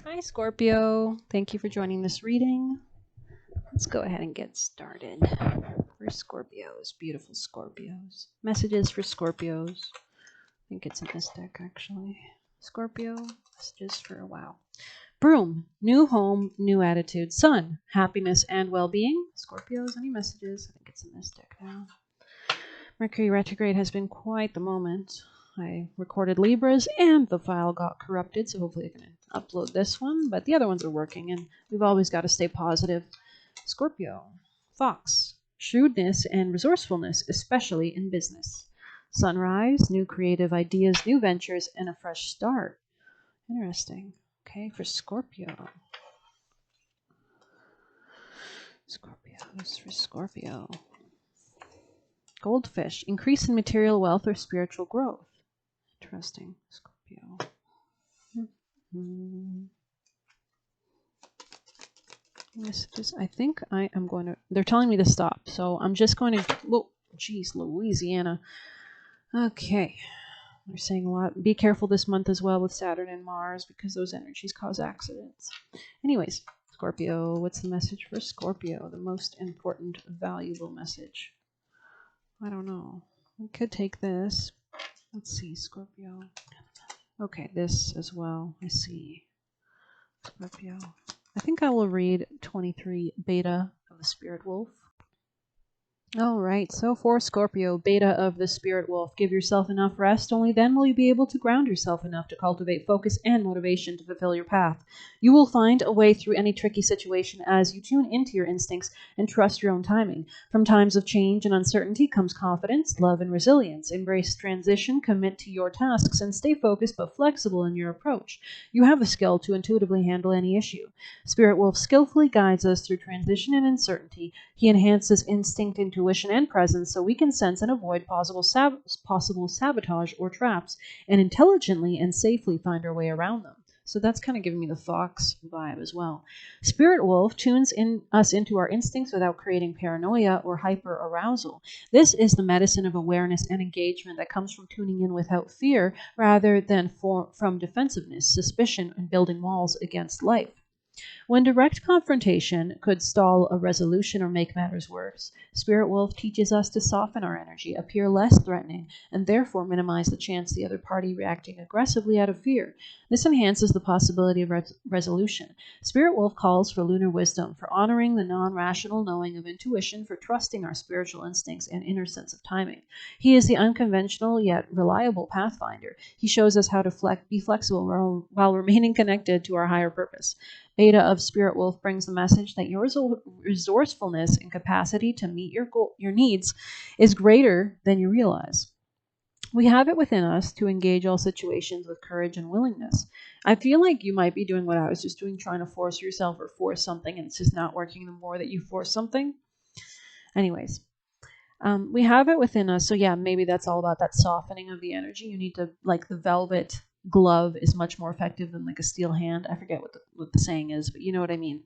Hi, Scorpio. Thank you for joining this reading. Let's go ahead and get started. For Scorpios, beautiful Scorpios. Messages for Scorpios. I think it's in this deck, actually. Scorpio, messages for, wow. Broom, new home, new attitude. Sun, happiness and well-being. Scorpios, any messages? I think it's in this deck now. Mercury retrograde has been quite the moment. I recorded Libras and the file got corrupted, so hopefully I can upload this one, but the other ones are working and we've always got to stay positive. Scorpio, Fox, shrewdness and resourcefulness, especially in business. Sunrise, new creative ideas, new ventures, and a fresh start. Interesting. Okay, for Scorpio. Scorpios for Scorpio. Goldfish, increase in material wealth or spiritual growth. Interesting. Scorpio. Messages. I think I am going to. They're telling me to stop, so I'm just going to. Whoa, geez, Louisiana. Okay. They're saying a lot. Be careful this month as well with Saturn and Mars because those energies cause accidents. Anyways, Scorpio, what's the message for Scorpio? The most important, valuable message. I don't know. We could take this. Let's see, Scorpio. Okay, this as well. I see. Scorpio. I think I will read 23 Beta of the Spirit Wolf. All right, so for Scorpio, Beta of the Spirit Wolf, give yourself enough rest. Only then will you be able to ground yourself enough to cultivate focus and motivation to fulfill your path. You will find a way through any tricky situation as you tune into your instincts and trust your own timing. From times of change and uncertainty comes confidence, love, and resilience. Embrace transition, commit to your tasks, and stay focused but flexible in your approach. You have the skill to intuitively handle any issue. Spirit Wolf skillfully guides us through transition and uncertainty. He enhances instinct, intuition, and presence so we can sense and avoid possible sabotage or traps and intelligently and safely find our way around them. So that's kind of giving me the Fox vibe as well. Spirit Wolf tunes us into our instincts without creating paranoia or hyper arousal. This is the medicine of awareness and engagement that comes from tuning in without fear rather than from defensiveness, suspicion, and building walls against life. When direct confrontation could stall a resolution or make matters worse, Spirit Wolf teaches us to soften our energy, appear less threatening, and therefore minimize the chance the other party reacting aggressively out of fear. This enhances the possibility of resolution. Spirit Wolf calls for lunar wisdom, for honoring the non-rational knowing of intuition, for trusting our spiritual instincts and inner sense of timing. He is the unconventional yet reliable pathfinder. He shows us how to be flexible while remaining connected to our higher purpose. Beta of Spirit Wolf brings the message that your resourcefulness and capacity to meet your needs is greater than you realize. We have it within us to engage all situations with courage and willingness. I feel like you might be doing what I was just doing, trying to force yourself or force something, and it's just not working the more that you force something. Anyways, we have it within us. So yeah, maybe that's all about that softening of the energy. You need to, like, the velvet glove is much more effective than like a steel hand. I forget what the saying is, but you know what I mean.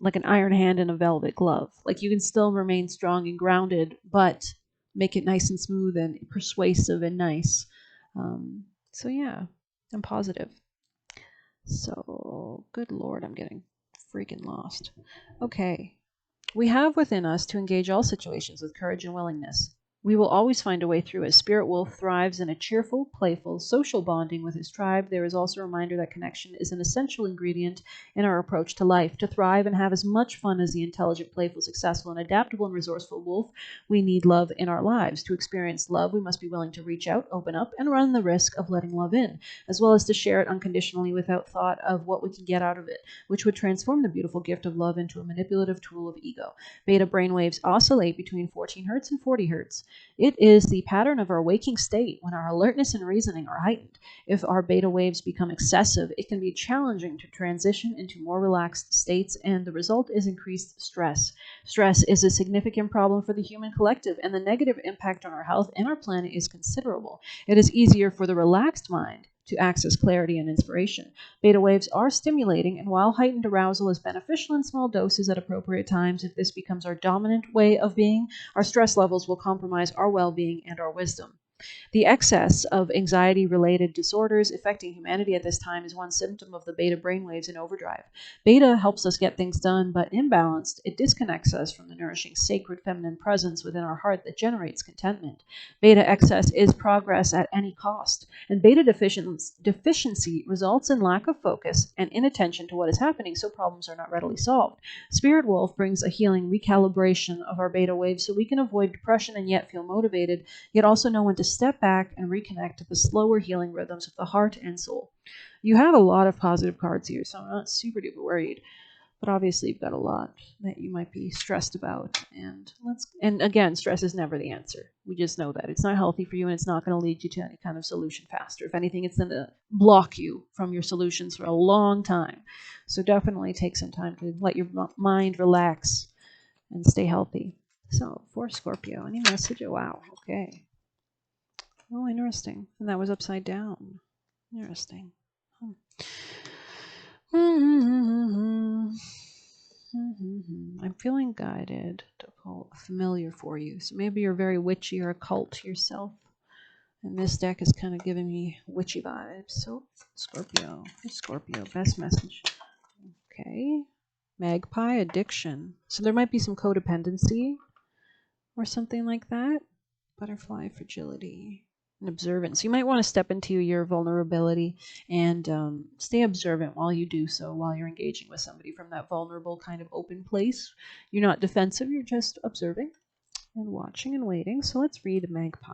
Like an iron hand and a velvet glove. Like you can still remain strong and grounded, but make it nice and smooth and persuasive and nice. So yeah, I'm positive. So good Lord, I'm getting freaking lost. Okay. We have within us to engage all situations with courage and willingness. We will always find a way through as Spirit Wolf thrives in a cheerful, playful, social bonding with his tribe. There is also a reminder that connection is an essential ingredient in our approach to life. To thrive and have as much fun as the intelligent, playful, successful, and adaptable and resourceful wolf, we need love in our lives. To experience love, we must be willing to reach out, open up, and run the risk of letting love in, as well as to share it unconditionally without thought of what we can get out of it, which would transform the beautiful gift of love into a manipulative tool of ego. Beta brainwaves oscillate between 14 hertz and 40 hertz. It is the pattern of our waking state when our alertness and reasoning are heightened. If our beta waves become excessive, it can be challenging to transition into more relaxed states, and the result is increased stress. Stress is a significant problem for the human collective, and the negative impact on our health and our planet is considerable. It is easier for the relaxed mind to access clarity and inspiration. Beta waves are stimulating, and while heightened arousal is beneficial in small doses at appropriate times, if this becomes our dominant way of being, our stress levels will compromise our well-being and our wisdom. The excess of anxiety-related disorders affecting humanity at this time is one symptom of the beta brainwaves in overdrive. Beta helps us get things done, but imbalanced, it disconnects us from the nourishing sacred feminine presence within our heart that generates contentment. Beta excess is progress at any cost, and beta deficiency results in lack of focus and inattention to what is happening, so problems are not readily solved. Spirit Wolf brings a healing recalibration of our beta waves so we can avoid depression and yet feel motivated, yet also know when to step back and reconnect to the slower healing rhythms of the heart and soul. You have a lot of positive cards here, so I'm not super duper worried. But obviously you've got a lot that you might be stressed about. And again, stress is never the answer. We just know that. It's not healthy for you, and it's not going to lead you to any kind of solution faster. If anything, it's going to block you from your solutions for a long time. So definitely take some time to let your mind relax and stay healthy. So for Scorpio, any message? Oh, wow. Okay. Oh, interesting. And that was upside down. Interesting. I'm feeling guided to pull a familiar for you. So maybe you're very witchy or occult yourself. And this deck is kind of giving me witchy vibes. So Scorpio, best message. Okay. Magpie addiction. So there might be some codependency or something like that. Butterfly fragility and observance. You might want to step into your vulnerability and stay observant while you do so, while you're engaging with somebody from that vulnerable kind of open place. You're not defensive, you're just observing and watching and waiting. So let's read Magpie.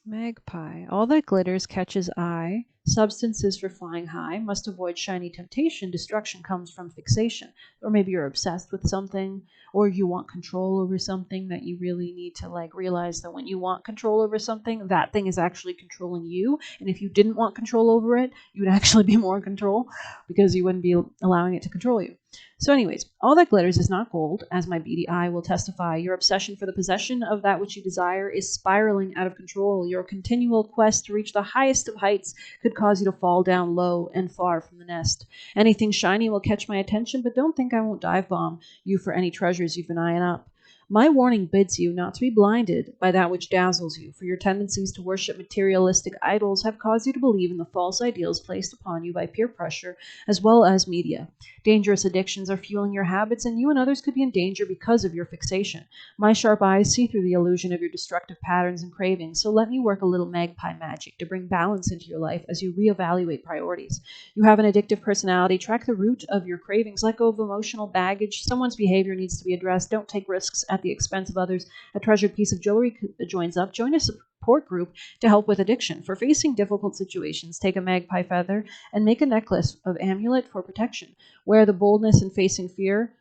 Magpie. All that glitters catches eye. Substances for flying high. Must avoid shiny temptation. Destruction comes from fixation. Or maybe you're obsessed with something, or you want control over something that you really need to realize that when you want control over something, that thing is actually controlling you. And if you didn't want control over it, you would actually be more in control because you wouldn't be allowing it to control you. So anyways, all that glitters is not gold, as my beady eye will testify. Your obsession for the possession of that which you desire is spiraling out of control. Your continual quest to reach the highest of heights could cause you to fall down low and far from the nest. Anything shiny will catch my attention, but don't think I won't dive bomb you for any treasures you've been eyeing up. My warning bids you not to be blinded by that which dazzles you, for your tendencies to worship materialistic idols have caused you to believe in the false ideals placed upon you by peer pressure as well as media. Dangerous addictions are fueling your habits, and you and others could be in danger because of your fixation. My sharp eyes see through the illusion of your destructive patterns and cravings, so let me work a little magpie magic to bring balance into your life as you reevaluate priorities. You have an addictive personality. Track the root of your cravings. Let go of emotional baggage. Someone's behavior needs to be addressed. Don't take risks at the expense of others. A treasured piece of jewelry joins up. Join a support group to help with addiction. For facing difficult situations, take a magpie feather and make a necklace of amulet for protection. Wear for boldness and facing fear.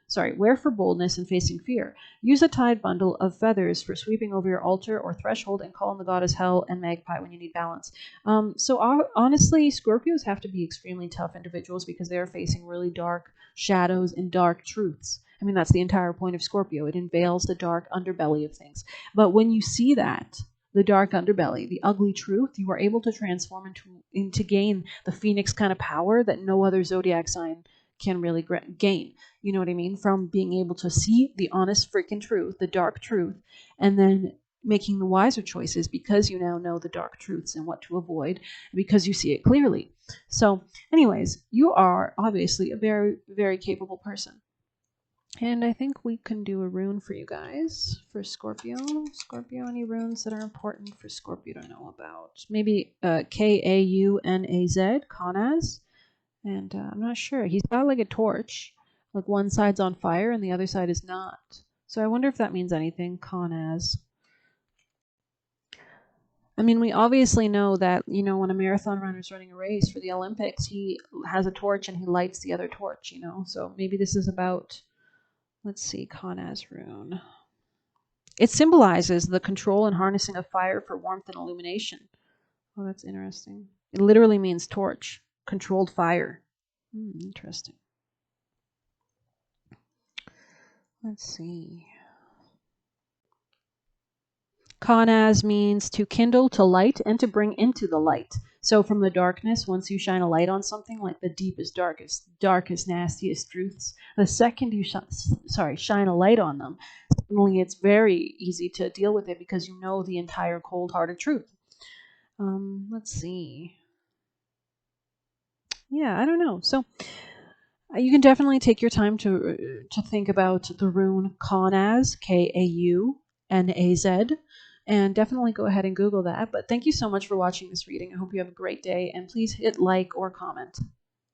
Use a tied bundle of feathers for sweeping over your altar or threshold, and call on the goddess Hell and Magpie when you need balance. Honestly, Scorpios have to be extremely tough individuals because they are facing really dark shadows and dark truths. I mean, that's the entire point of Scorpio. It unveils the dark underbelly of things. But when you see that, the dark underbelly, the ugly truth, you are able to transform into gain the phoenix kind of power that no other zodiac sign can really gain. You know what I mean? From being able to see the honest freaking truth, the dark truth, and then making the wiser choices because you now know the dark truths and what to avoid because you see it clearly. So anyways, you are obviously a very, very capable person. And I think we can do a rune for you guys for Scorpio. Scorpio, any runes that are important for Scorpio to know about? Maybe Kaunaz, Kanaz. And I'm not sure. He's got like a torch. Like one side's on fire and the other side is not. So I wonder if that means anything. Kanaz. I mean, we obviously know that, when a marathon runner is running a race for the Olympics, he has a torch and he lights the other torch, So maybe this is about... Let's see, Kanaz rune. It symbolizes the control and harnessing of fire for warmth and illumination. Oh, that's interesting. It literally means torch, controlled fire. Interesting. Let's see. Kanaz means to kindle, to light, and to bring into the light. So from the darkness, once you shine a light on something, like the deepest, darkest, nastiest truths, the second you shine a light on them, suddenly it's very easy to deal with it because you know the entire cold-hearted truth. Let's see. Yeah, I don't know. So you can definitely take your time to think about the rune Kaunaz, Kaunaz, and definitely go ahead and Google that. But thank you so much for watching this reading. I hope you have a great day, and please hit like or comment.